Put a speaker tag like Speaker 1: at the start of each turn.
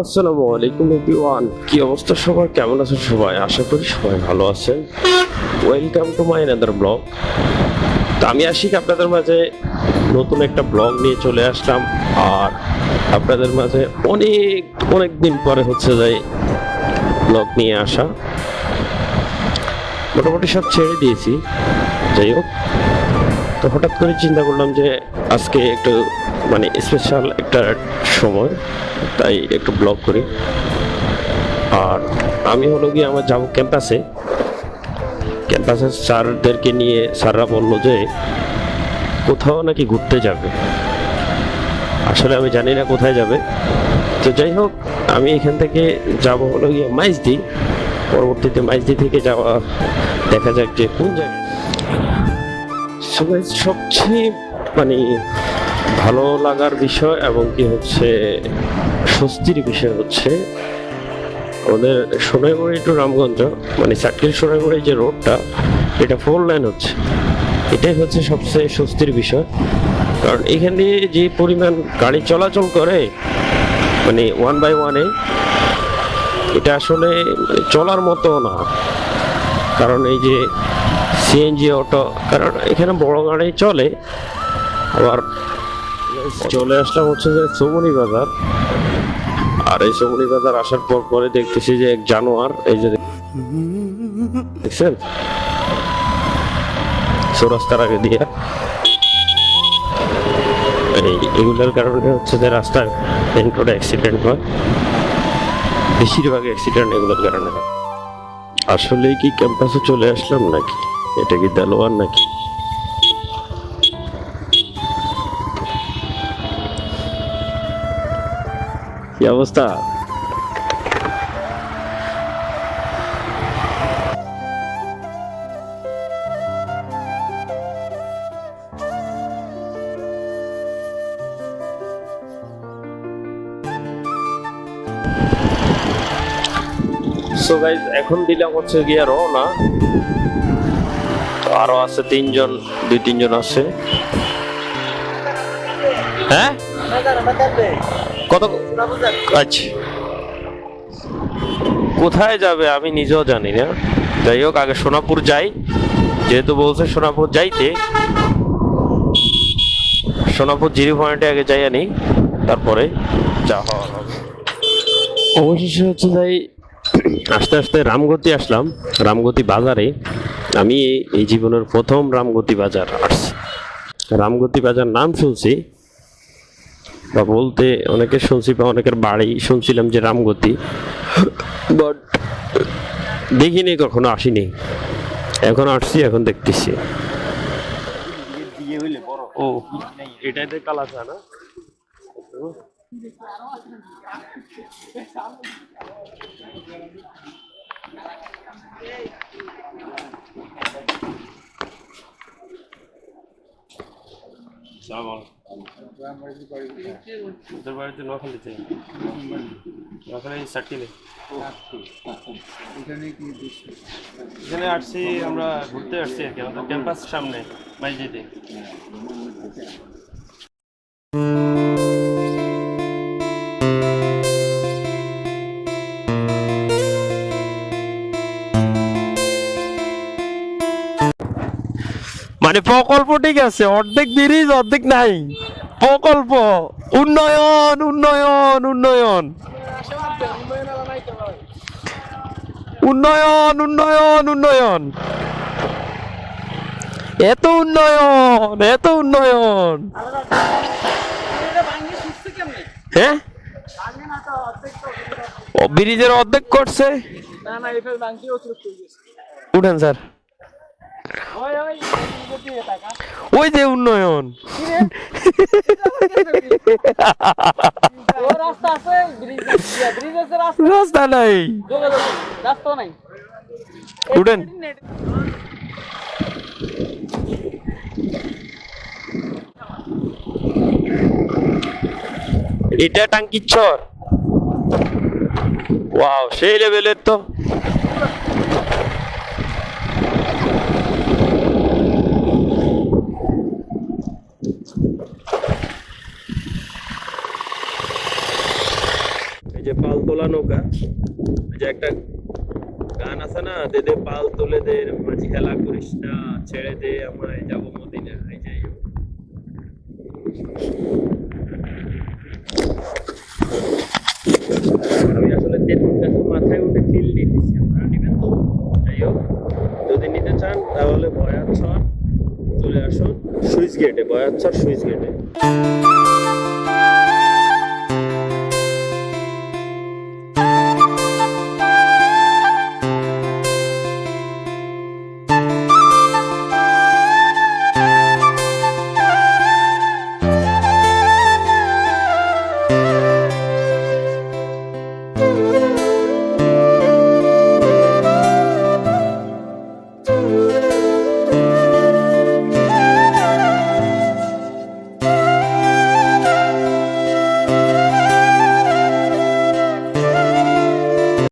Speaker 1: আসসালামু আলাইকুম এভরিওয়ান, কি অবস্থা সবার? কেমন আছেন সবাই? আশা করি সবাই ভালো আছেন। Welcome to my another blog. তো আমি আশিক আপনাদের মাঝে নতুন একটা ব্লগ নিয়ে চলে আসলাম। আর আপনাদের মাঝে অনেক অনেক দিন পরে হচ্ছে যে ব্লগ নিয়ে আসা। মোটামুটি সব ছেড়ে দিয়েছি, যাই হোক। তো হঠাৎ করে চিন্তা করলাম যে আজকে একটু স্পেশাল একটা সময়, তাই একটু ব্লগ করি। আর আমি হলো গিয়ে আমার যাবো ক্যাম্পাসে। ক্যাম্পাসের স্যারদেরকে নিয়ে, স্যাররা বললো যে কোথাও নাকি ঘুরতে যাবে। আসলে আমি জানি না কোথায় যাবে। তো যাই হোক, আমি এখান থেকে যাব হলো গিয়ে মাইজদি। পরবর্তীতে মাইজদি থেকে যাওয়া দেখা যাক যে কোন জায়গায়। সবচেয়ে ভালো লাগার বিষয় এবং কি হচ্ছে স্বস্তির বিষয় হচ্ছে আমাদের সোনাইমুড়ি টু রামগঞ্জ, সার্কিল সোনাইমুড়ি যে রোডটা, এটা 4 লাইন হচ্ছে। এটাই হচ্ছে সবচেয়ে স্বস্তির বিষয়। কারণ এখানে যে পরিমাণ গাড়ি চলাচল করে ওয়ান বাই ওয়ানে, এটা আসলে চলার মতো না। কারণ এই যে সিএনজি অটো, কারণ এখানে বড় গাড়ি চলে। আবার চলে আসলাম হচ্ছে যে চৌমনি বাজার। আর এই চৌমনি বাজার আসার পর পরে দেখতেছি যে এক জানোয়ার, এই যে দেখছেন চৌরাস্তার আগে দিয়ে, এগুলোর কারণে হচ্ছে যে রাস্তায় মেন রোডে অ্যাক্সিডেন্ট হয়। বেশিরভাগ অ্যাক্সিডেন্ট এগুলোর কারণে হয়। আসলে কি ক্যাম্পাসে চলে আসলাম নাকি? এটা কি দেলোয়ার নাকি? কি অবস্থা? সো গাইজ, এখন দিলাম হচ্ছে গিয়ে রওনা। তো আরো আছে দুই তিনজন আছে। হ্যাঁ, কত? আচ্ছা, কোথায় যাবে আমি নিজেও জানি না। যাই হোক, আগে সোনাপুর যাই, যেহেতু বলছে সোনাপুর যাইতে। সোনাপুর জিরো পয়েন্টে আগে যাই আনি, তারপরে যা হওয়ার হবে। অবশেষে হচ্ছে যাই, আস্তে আস্তে রামগতি আসলাম, রামগতি বাজারে। আমি এই জীবনের প্রথম রামগতি বাজার আসছি। রামগতি বাজার নাম শুনছি, বা বলতে অনেকে শুনছি, বা অনেকের বাড়ি শুনছিলাম যে রামগতি, বাট দেখিনি, কখনো আসিনি। এখন আসছি, এখন দেখতেছি। ও, এটাতে কালাচা না? বাড়িতে নোয়াখালীতে, নোয়াখালী সার্কিলে। এখানে আসছি, আমরা ঘুরতে আসছি আর কি, আমাদের ক্যাম্পাস সামনে মাইজদিতে। প্রকল্প ঠিক আছে, অর্ধেক ব্রিজ অর্ধেক নাই। প্রকল্প, উন্নয়ন উন্নয়ন উন্নয়ন উন্নয়ন উন্নয়ন উন্নয়ন, এত উন্নয়ন এত উন্নয়ন। হ্যাঁ, ব্রিজের অর্ধেক করছে। উঠেন স্যার, ওই যে উন্নয়ন। রাস্তা নাই, উঠেন। এটা টাঙ্কির চর। ওয়াও, সেই লেভেলের তো। এই যে পাল তোলা নৌকা, ওই যে একটা গান আছে না, দে দে পাল তোলে দে মাঝি খেলা করিস না, ছেড়ে দে আমায় যাবো মদিনা, এই যে আমি আসলে তেঁতুল গাছের মাথায় উঠে ফিল নিতেছি, আপনারা নেবেন তো? যাই হোক, যদি নিতে চান তাহলে বয়াচ্ছর চলে আসুন সুইচ গেটে, বয়াচ্ছর সুইচ গেটে।